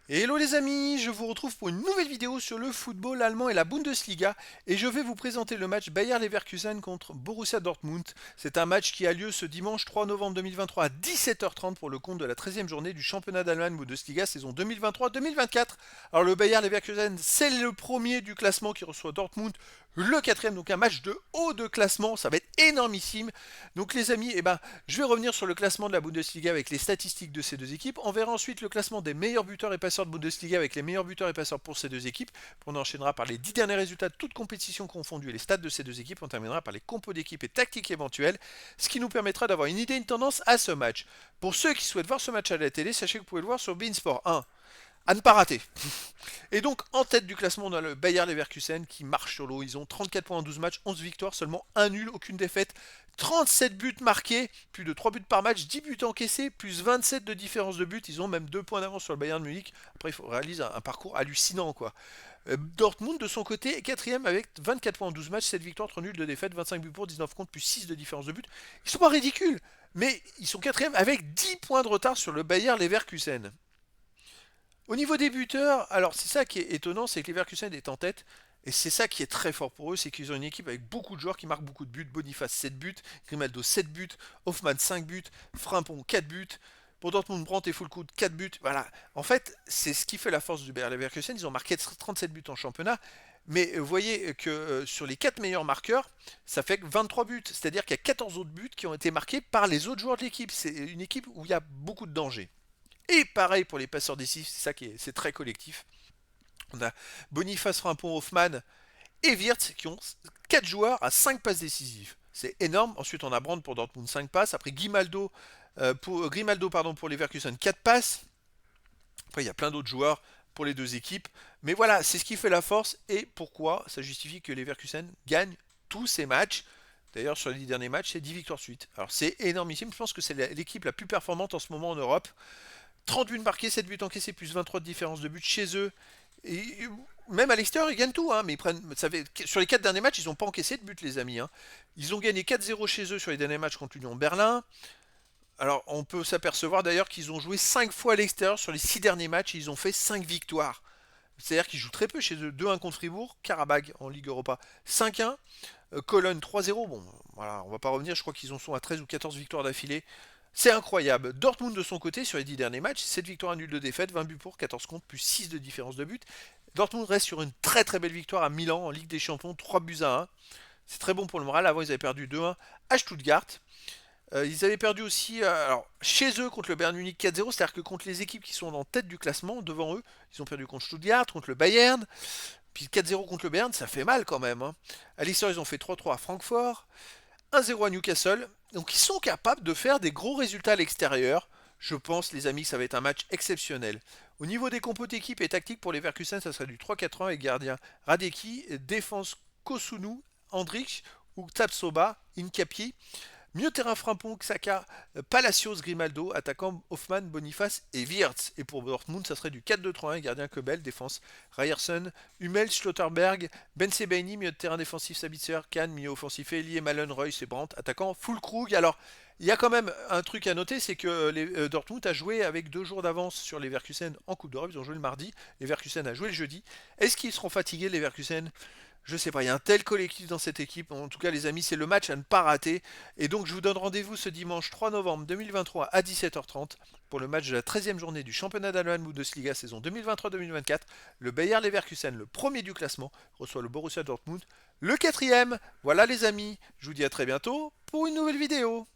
Hello les amis, je vous retrouve pour une nouvelle vidéo sur le football allemand et la Bundesliga et je vais vous présenter le match Bayer Leverkusen contre Borussia Dortmund. C'est un match qui a lieu ce dimanche 3 novembre 2023 à 17h30 pour le compte de la 13e journée du championnat d'Allemagne Bundesliga saison 2023-2024. Alors le Bayer Leverkusen, c'est le premier du classement qui reçoit Dortmund, le quatrième, donc un match de haut de classement, ça va être énormissime. Donc les amis, je vais revenir sur le classement de la Bundesliga avec les statistiques de ces deux équipes. On verra ensuite le classement des meilleurs buteurs et passeurs de Bundesliga avec les meilleurs buteurs et passeurs pour ces deux équipes. On enchaînera par les 10 derniers résultats de toutes compétitions confondues et les stats de ces deux équipes. On terminera par les compos d'équipes et tactiques éventuelles, ce qui nous permettra d'avoir une idée, une tendance à ce match. Pour ceux qui souhaitent voir ce match à la télé, sachez que vous pouvez le voir sur Beansport 1 à ne pas rater. Et donc, en tête du classement, on a le Bayer Leverkusen qui marche sur l'eau. Ils ont 34 points en 12 matchs, 11 victoires, seulement 1 nul, aucune défaite. 37 buts marqués, plus de 3 buts par match, 10 buts encaissés, plus 27 de différence de but. Ils ont même 2 points d'avance sur le Bayern de Munich. Après, il faut réaliser un parcours hallucinant, quoi. Dortmund, de son côté, est quatrième avec 24 points en 12 matchs, 7 victoires, 3 nuls, 2 défaites, 25 buts pour, 19 contre, plus 6 de différence de but. Ils sont pas ridicules, mais ils sont quatrième avec 10 points de retard sur le Bayer Leverkusen. Au niveau des buteurs, alors c'est ça qui est étonnant, c'est que Leverkusen est en tête. Et c'est ça qui est très fort pour eux, c'est qu'ils ont une équipe avec beaucoup de joueurs qui marquent beaucoup de buts. Boniface 7 buts, Grimaldo 7 buts, Hoffmann 5 buts, Frimpong 4 buts. Pour Dortmund, Brandt et Füllkrug 4 buts. Voilà. En fait, c'est ce qui fait la force du Bayer Leverkusen. Ils ont marqué 37 buts en championnat. Mais vous voyez que sur les 4 meilleurs marqueurs, ça fait que 23 buts. C'est-à-dire qu'il y a 14 autres buts qui ont été marqués par les autres joueurs de l'équipe. C'est une équipe où il y a beaucoup de danger. Et pareil pour les passeurs décisifs, c'est ça qui est, c'est très collectif. On a Boniface, Frimpong, Hoffmann et Wirtz qui ont 4 joueurs à 5 passes décisives. C'est énorme. Ensuite, on a Brandt pour Dortmund 5 passes. Après, Grimaldo pour Leverkusen 4 passes. Après, il y a plein d'autres joueurs pour les deux équipes. Mais voilà, c'est ce qui fait la force et pourquoi ça justifie que Leverkusen gagne tous ses matchs. D'ailleurs, sur les 10 derniers matchs, c'est 10 victoires de suite. Alors, c'est énormissime. Je pense que c'est l'équipe la plus performante en ce moment en Europe. 30 buts marqués, 7 buts encaissés, plus 23 de différence de but chez eux. Et même à l'extérieur, ils gagnent tout. Hein, mais ils prennent, sur les 4 derniers matchs, ils n'ont pas encaissé de but, les amis. Hein. Ils ont gagné 4-0 chez eux sur les derniers matchs contre l'Union Berlin. Alors, on peut s'apercevoir d'ailleurs qu'ils ont joué 5 fois à l'extérieur sur les 6 derniers matchs et ils ont fait 5 victoires. C'est-à-dire qu'ils jouent très peu chez eux. 2-1 contre Fribourg, Karabag en Ligue Europa 5-1, Cologne 3-0. Bon, voilà, on va pas revenir. Je crois qu'ils en sont à 13 ou 14 victoires d'affilée. C'est incroyable. Dortmund de son côté, sur les 10 derniers matchs, 7 victoires, 1 nul de défaite, 20 buts pour, 14 contre, plus 6 de différence de but. Dortmund reste sur une très très belle victoire à Milan en Ligue des Champions, 3 buts à 1. C'est très bon pour le moral. Avant, ils avaient perdu 2-1 à Stuttgart. Ils avaient perdu aussi alors, chez eux contre le Bayern Munich 4-0, c'est-à-dire que contre les équipes qui sont en tête du classement, devant eux, ils ont perdu contre Stuttgart, contre le Bayern, puis 4-0 contre le Bayern, ça fait mal quand même. Hein. À l'extérieur, ils ont fait 3-3 à Francfort, 1-0 à Newcastle. Donc ils sont capables de faire des gros résultats à l'extérieur. Je pense, les amis, que ça va être un match exceptionnel. Au niveau des compos d'équipe et tactiques pour les Verkusen, ça serait du 3-4-1 avec gardien Radeki, défense Kosunu, Andrich ou Tapsoba, Incapié. Milieu de terrain Frimpong, Saka, Palacios, Grimaldo, attaquant Hoffmann, Boniface et Wirtz. Et pour Dortmund, ça serait du 4-2-3-1, gardien Kobel, défense Ryerson, Hummel, Schlotterberg, Ben Sebaini, milieu de terrain défensif Sabitzer, Kahn, milieu offensif Elie, Malen, Reus et Brandt, attaquant Füllkrug. Alors, il y a quand même un truc à noter, c'est que Dortmund a joué avec 2 jours d'avance sur les Verkusen en Coupe d'Europe. Ils ont joué le mardi, les Verkusen a joué le jeudi. Est-ce qu'ils seront fatigués, les Verkusen? Je sais pas, il y a un tel collectif dans cette équipe. En tout cas, les amis, c'est le match à ne pas rater. Et donc, je vous donne rendez-vous ce dimanche 3 novembre 2023 à 17h30 pour le match de la 13e journée du championnat d'Allemagne Bundesliga saison 2023-2024. Le Bayer Leverkusen, le premier du classement, reçoit le Borussia Dortmund, le quatrième. Voilà, les amis. Je vous dis à très bientôt pour une nouvelle vidéo.